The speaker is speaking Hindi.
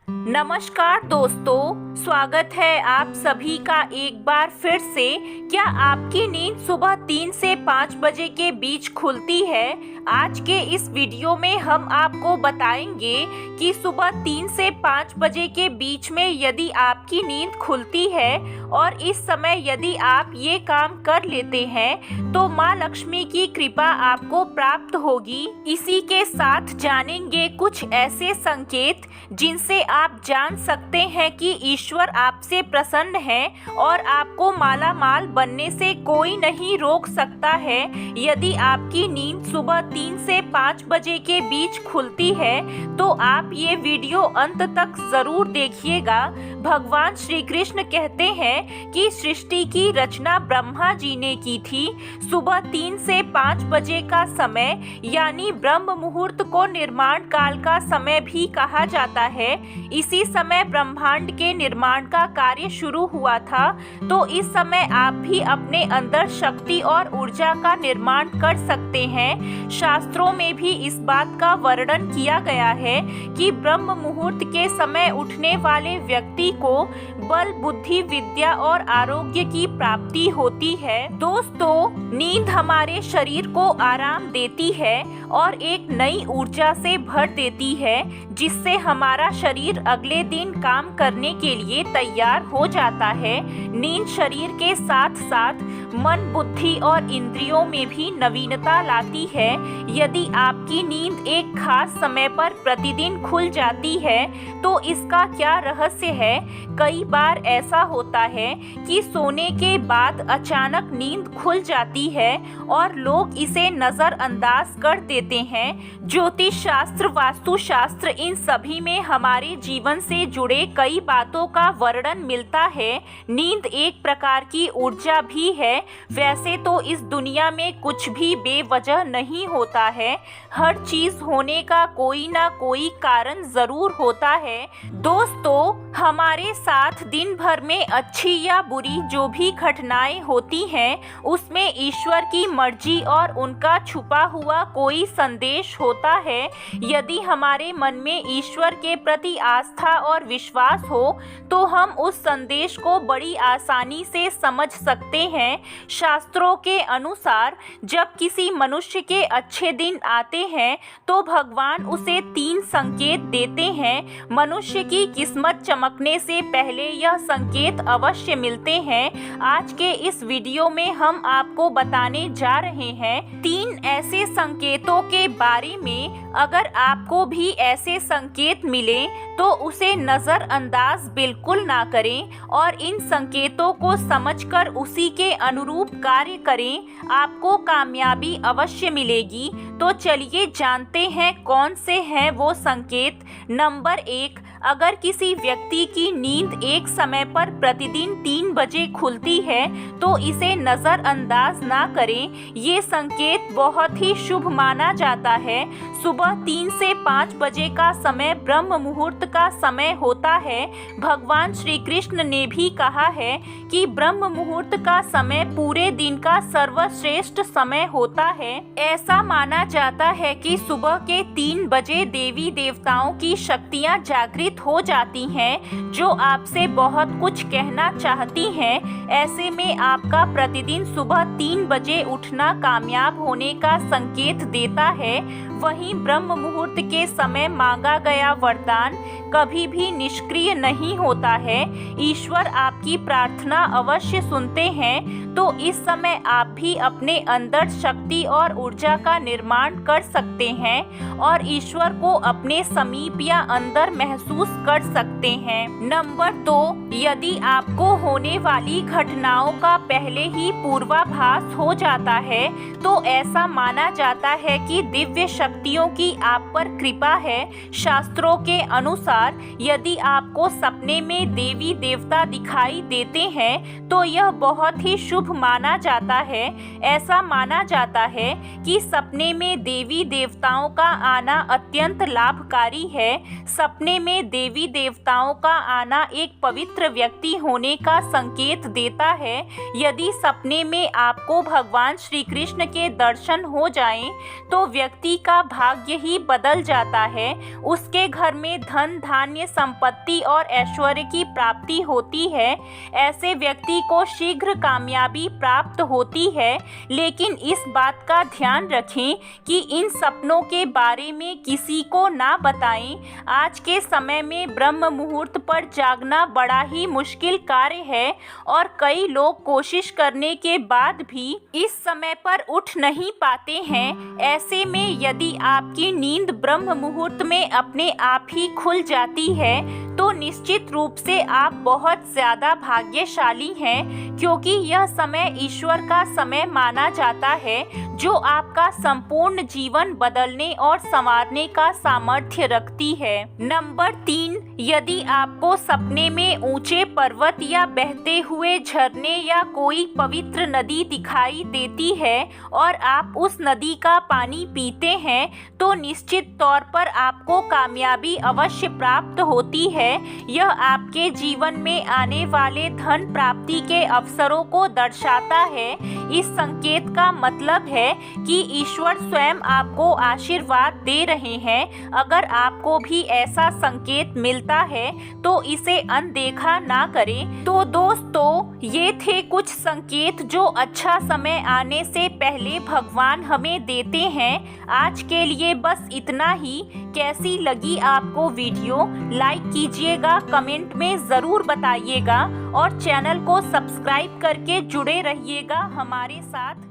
नमस्कार दोस्तों, स्वागत है आप सभी का एक बार फिर से। क्या आपकी नींद सुबह 3 से 5 बजे के बीच खुलती है? आज के इस वीडियो में हम आपको बताएंगे कि सुबह 3 से 5 बजे के बीच में यदि आपकी नींद खुलती है और इस समय यदि आप ये काम कर लेते हैं तो माँ लक्ष्मी की कृपा आपको प्राप्त होगी। इसी के साथ जानेंगे कुछ ऐसे संकेत जिनसे आप जान सकते हैं कि ईश्वर आपसे प्रसन्न है और आपको माला माल बनने से कोई नहीं रोक सकता है। यदि आपकी नींद सुबह 3 से 5 बजे के बीच खुलती है तो आप ये वीडियो अंत तक जरूर देखिएगा। भगवान श्री कृष्ण कहते हैं कि सृष्टि की रचना ब्रह्मा जी ने की थी। सुबह 3 से 5 बजे का समय यानी ब्रह्म मुहूर्त को निर्माण काल का समय भी कहा जाता है। इसी समय ब्रह्मांड के निर्माण का कार्य शुरू हुआ था, तो इस समय आप भी अपने अंदर शक्ति और ऊर्जा का निर्माण कर सकते हैं। शास्त्रों में भी इस बात का वर्णन किया गया है कि ब्रह्म मुहूर्त के समय उठने वाले व्यक्ति को बल, बुद्धि, विद्या और आरोग्य की प्राप्ति होती है। दोस्तों, नींद हमारे शरीर को आराम देती है और एक नई ऊर्जा से भर देती है, जिससे हमारा शरीर अगले दिन काम करने के लिए तैयार हो जाता है। नींद शरीर के साथ साथ मन, बुद्धि और इंद्रियों में भी नवीनता लाती है। यदि आपकी नींद एक खास समय पर प्रतिदिन खुल जाती है तो इसका क्या रहस्य है? कई बार ऐसा होता है कि सोने के बाद अचानक नींद खुल जाती है और लोग इसे नजरअंदाज कर देते हैं। ज्योतिष शास्त्र, वास्तु शास्त्र, इन सभी में हमारे जीवन से जुड़े कई बातों का वर्णन मिलता है। नींद एक प्रकार की ऊर्जा भी है। वैसे तो इस दुनिया में कुछ भी बेवजह नहीं होता है। हर चीज होने का कोई ना कोई कारण जरूर होता है। दोस्तों, हमारे साथ दिन भर में अच्छी या बुरी जो भी घटनाएं होती हैं, उसमें ईश्वर की मर्जी और उनका छुपा हुआ कोई संदेश होता है। यदि हमारे मन में ईश्वर के प्रति आस्था और विश्वास हो तो हम उस संदेश को बड़ी आसानी से समझ सकते हैं। शास्त्रों के अनुसार जब किसी मनुष्य के अच्छे दिन आते हैं तो भगवान उसे 3 संकेत देते हैं। मनुष्य की किस्मत चमकने से पहले यह संकेत अवश्य मिलते हैं। आज के इस वीडियो में हम आपको बताने जा रहे हैं 3 ऐसे संकेतों के बारे में। अगर आपको भी ऐसे संकेत मिले तो उसे नजरअंदाज बिल्कुल ना करें और इन संकेतों को समझकर उसी के अनुरूप कार्य करें। आपको कामयाबी अवश्य मिलेगी। तो चलिए जानते हैं कौन से हैं वो संकेत। नंबर 1, अगर किसी व्यक्ति की नींद एक समय पर प्रतिदिन 3 बजे खुलती है तो इसे नजरअंदाज ना करें। ये संकेत बहुत ही शुभ माना जाता है। सुबह 3 से 5 बजे का समय ब्रह्म मुहूर्त का समय होता है। भगवान श्री कृष्ण ने भी कहा है कि ब्रह्म मुहूर्त का समय पूरे दिन का सर्वश्रेष्ठ समय होता है। ऐसा माना जाता है कि सुबह के 3 बजे देवी देवताओं की शक्तियां जागृत हो जाती हैं, जो आपसे बहुत कुछ कहना चाहती हैं। ऐसे में आपका प्रतिदिन सुबह 3 बजे उठना कामयाब होने का संकेत देता है। वहीं ब्रह्म मुहूर्त के समय मांगा गया वरदान कभी भी निष्क्रिय नहीं होता है। ईश्वर आपकी प्रार्थना अवश्य सुनते हैं। तो इस समय आप भी अपने अंदर शक्ति और ऊर्जा का निर्माण कर सकते हैं और ईश्वर को अपने समीप या अंदर महसूस कर सकते हैं। नंबर 2, यदि आपको होने वाली घटनाओं का पहले ही पूर्वाभास हो जाता है तो ऐसा माना जाता है कि दिव्य शक्तियों की आप पर कृपा है। शास्त्रों के अनुसार यदि आपको सपने में देवी देवता दिखाई देते हैं तो यह बहुत ही शुभ माना जाता है। ऐसा माना जाता है कि सपने में देवी देवताओं का आना अत्यंत लाभकारी है। सपने में देवी देवताओं का आना एक पवित्र व्यक्ति होने का संकेत देता है। यदि सपने में आपको भगवान श्री कृष्ण के दर्शन हो जाएं तो व्यक्ति का का भाग्य ही बदल जाता है। उसके घर में धन धान्य संपत्ति और ऐश्वर्य की प्राप्ति होती है। ऐसे व्यक्ति को शीघ्र कामयाबी प्राप्त होती है। लेकिन इस बात का ध्यान रखें कि इन सपनों के बारे में किसी को ना बताएं। आज के समय में ब्रह्म मुहूर्त पर जागना बड़ा ही मुश्किल कार्य है और कई लोग कोशिश करने के बाद भी इस समय पर उठ नहीं पाते हैं। ऐसे में यदि आपकी नींद ब्रह्म मुहूर्त में अपने आप ही खुल जाती है तो निश्चित रूप से आप बहुत ज़्यादा भाग्यशाली हैं, क्योंकि यह समय ईश्वर का समय माना जाता है जो आपका संपूर्ण जीवन बदलने और संवारने का सामर्थ्य रखती है। नंबर 3, यदि आपको सपने में ऊंचे पर्वत या बहते हुए झरने या कोई पवित्र नदी दिखाई देती है और आप उस नदी का पानी पीते हैं तो निश्चित तौर पर आपको कामयाबी अवश्य प्राप्त होती है। यह आपके जीवन में आने वाले धन प्राप्ति के अवसरों को दर्शाता है। इस संकेत का मतलब है कि ईश्वर स्वयं आपको आशीर्वाद दे रहे हैं। अगर आपको भी ऐसा संकेत मिलता है तो इसे अनदेखा ना करें। तो दोस्तों, ये थे कुछ संकेत जो अच्छा समय आने से पहले भगवान हमें देते हैं। आज के लिए बस इतना ही। कैसी लगी आपको वीडियो? लाइक कीजिएगा, कमेंट में ज़रूर बताइएगा और चैनल को सब्सक्राइब करके जुड़े रहिएगा हमारे साथ।